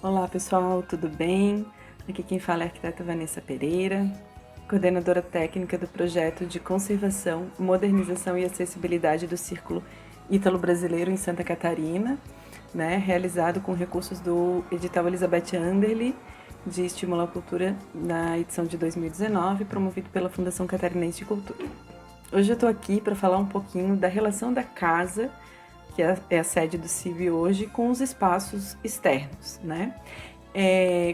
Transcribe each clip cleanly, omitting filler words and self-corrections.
Olá pessoal, tudo bem? Aqui quem fala é a arquiteta Vanessa Pereira, coordenadora técnica do projeto de conservação, modernização e acessibilidade do Círculo Ítalo-Brasileiro em Santa Catarina, realizado com recursos do edital Elizabeth Anderle de Estímulo à Cultura na edição de 2019, promovido pela Fundação Catarinense de Cultura. Hoje eu estou aqui para falar um pouquinho da relação da casa, que é a sede do CIB hoje, com os espaços externos,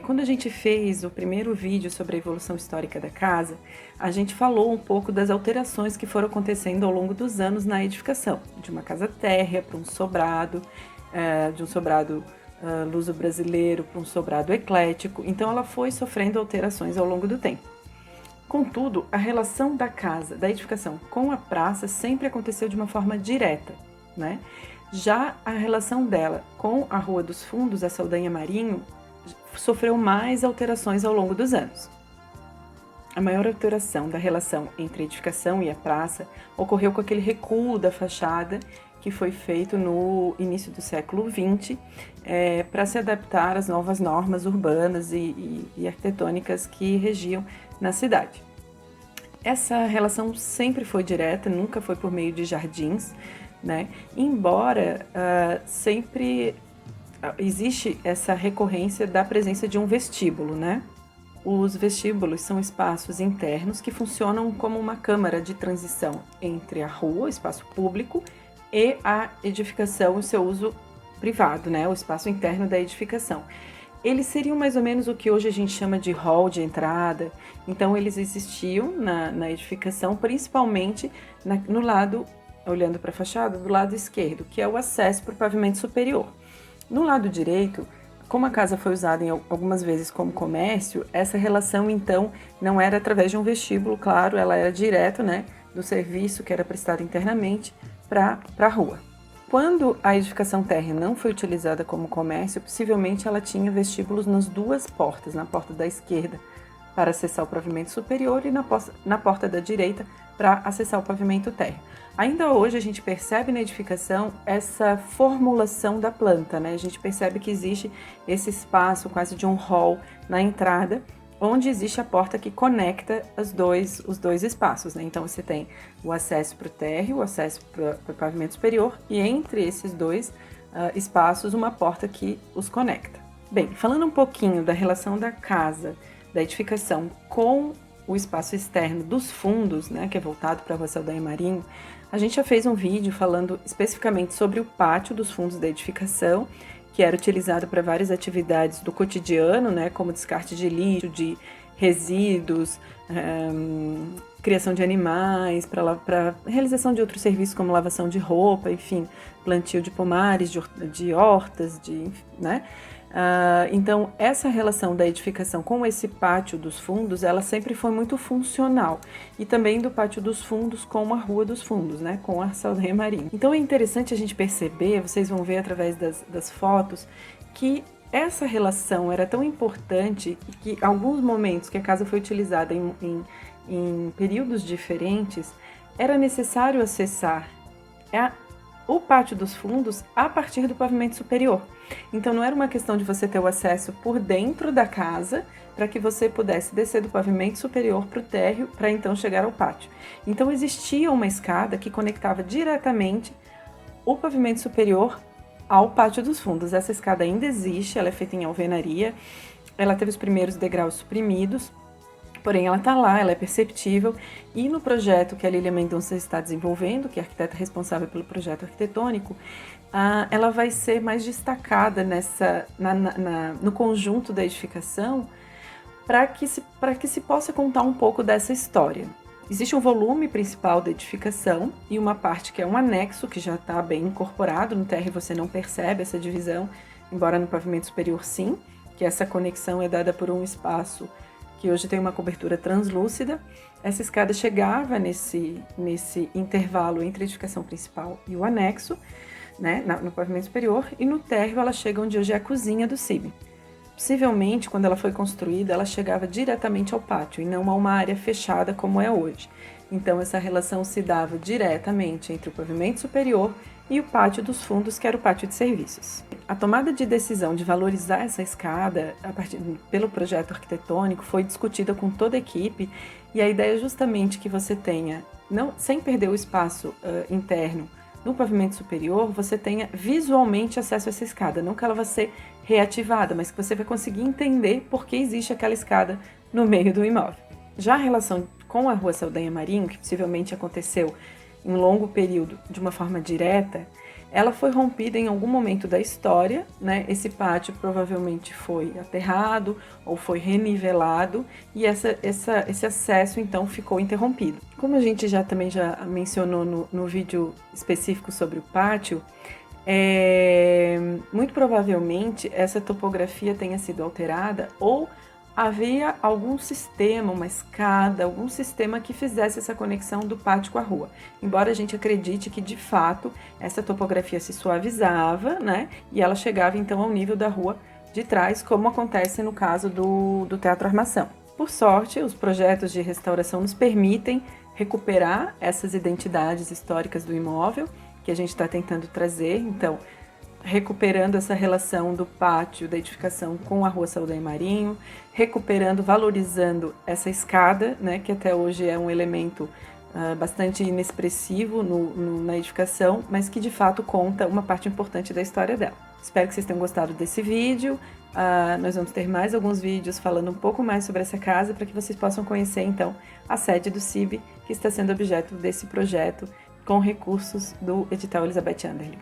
Quando a gente fez o primeiro vídeo sobre a evolução histórica da casa, a gente falou um pouco das alterações que foram acontecendo ao longo dos anos na edificação, de uma casa térrea para um sobrado, de um sobrado luso-brasileiro para um sobrado eclético, então ela foi sofrendo alterações ao longo do tempo. Contudo, a relação da casa, da edificação com a praça sempre aconteceu de uma forma direta, Já a relação dela com a Rua dos Fundos, a Saldanha Marinho, sofreu mais alterações ao longo dos anos. A maior alteração da relação entre a edificação e a praça ocorreu com aquele recuo da fachada que foi feito no início do século XX para se adaptar às novas normas urbanas e arquitetônicas que regiam na cidade. Essa relação sempre foi direta, nunca foi por meio de jardins, Embora sempre existe essa recorrência da presença de um vestíbulo, Os vestíbulos são espaços internos que funcionam como uma câmara de transição entre a rua, o espaço público, e a edificação, o seu uso privado, O espaço interno da edificação. Eles seriam mais ou menos o que hoje a gente chama de hall de entrada. Então, eles existiam na edificação, principalmente no lado, olhando para a fachada, do lado esquerdo, que é o acesso para o pavimento superior. No lado direito, como a casa foi usada algumas vezes como comércio, essa relação, então, não era através de um vestíbulo, claro, ela era direto, do serviço que era prestado internamente para a rua. Quando a edificação térrea não foi utilizada como comércio, possivelmente ela tinha vestíbulos nas duas portas, na porta da esquerda para acessar o pavimento superior e na porta da direita para acessar o pavimento térreo. Ainda hoje a gente percebe na edificação essa formulação da planta, A gente percebe que existe esse espaço quase de um hall na entrada, onde existe a porta que conecta os dois espaços, Então você tem o acesso para o térreo, o acesso para o pavimento superior e entre esses dois espaços uma porta que os conecta. Bem, falando um pouquinho da relação da casa, da edificação com o espaço externo dos fundos, que é voltado para a Rua Saldanha Marinho, a gente já fez um vídeo falando especificamente sobre o pátio dos fundos da edificação, que era utilizado para várias atividades do cotidiano, como descarte de lixo, de resíduos, criação de animais, para realização de outros serviços como lavação de roupa, enfim, plantio de pomares, de hortas, Então, essa relação da edificação com esse pátio dos fundos, ela sempre foi muito funcional. E também do pátio dos fundos com a Rua dos Fundos, com a Saldanha Marinho. Então, é interessante a gente perceber, vocês vão ver através das fotos, que essa relação era tão importante e que alguns momentos que a casa foi utilizada em períodos diferentes, era necessário acessar o pátio dos fundos a partir do pavimento superior. Então não era uma questão de você ter o acesso por dentro da casa para que você pudesse descer do pavimento superior para o térreo para então chegar ao pátio. Então existia uma escada que conectava diretamente o pavimento superior ao pátio dos fundos. Essa escada ainda existe, ela é feita em alvenaria, ela teve os primeiros degraus suprimidos, porém ela está lá, ela é perceptível, e no projeto que a Lília Mendonça está desenvolvendo, que é a arquiteta responsável pelo projeto arquitetônico, ela vai ser mais destacada no conjunto da edificação para que se possa contar um pouco dessa história. Existe um volume principal da edificação e uma parte que é um anexo, que já está bem incorporado, no térreo você não percebe essa divisão, embora no pavimento superior sim, que essa conexão é dada por um espaço que hoje tem uma cobertura translúcida. Essa escada chegava nesse intervalo entre a edificação principal e o anexo, no pavimento superior, e no térreo ela chega onde hoje é a cozinha do CIB. Possivelmente, quando ela foi construída, ela chegava diretamente ao pátio e não a uma área fechada como é hoje. Então, essa relação se dava diretamente entre o pavimento superior e o pátio dos fundos, que era o pátio de serviços. a tomada de decisão de valorizar essa escada pelo projeto arquitetônico foi discutida com toda a equipe, e a ideia é justamente que você tenha, não, sem perder o espaço interno no pavimento superior, você tenha visualmente acesso a essa escada, não que ela vá ser reativada, mas que você vai conseguir entender por que existe aquela escada no meio do imóvel. Já a relação com a Rua Saldanha Marinho, que possivelmente aconteceu em longo período de uma forma direta, ela foi rompida em algum momento da história, né? Esse pátio provavelmente foi aterrado ou foi renivelado e esse acesso então ficou interrompido. Como a gente também já mencionou no vídeo específico sobre o pátio, muito provavelmente essa topografia tenha sido alterada ou havia algum sistema, uma escada, algum sistema que fizesse essa conexão do pátio com a rua. Embora a gente acredite que, de fato, essa topografia se suavizava, né? E ela chegava, então, ao nível da rua de trás, como acontece no caso do Teatro Armação. Por sorte, os projetos de restauração nos permitem recuperar essas identidades históricas do imóvel, que a gente está tentando trazer, então, recuperando essa relação do pátio da edificação com a Rua Saldanha Marinho, recuperando, valorizando essa escada, né, que até hoje é um elemento bastante inexpressivo na edificação, mas que de fato conta uma parte importante da história dela. Espero que vocês tenham gostado desse vídeo. Nós vamos ter mais alguns vídeos falando um pouco mais sobre essa casa para que vocês possam conhecer então a sede do CIB, que está sendo objeto desse projeto com recursos do edital Elizabeth Anderle.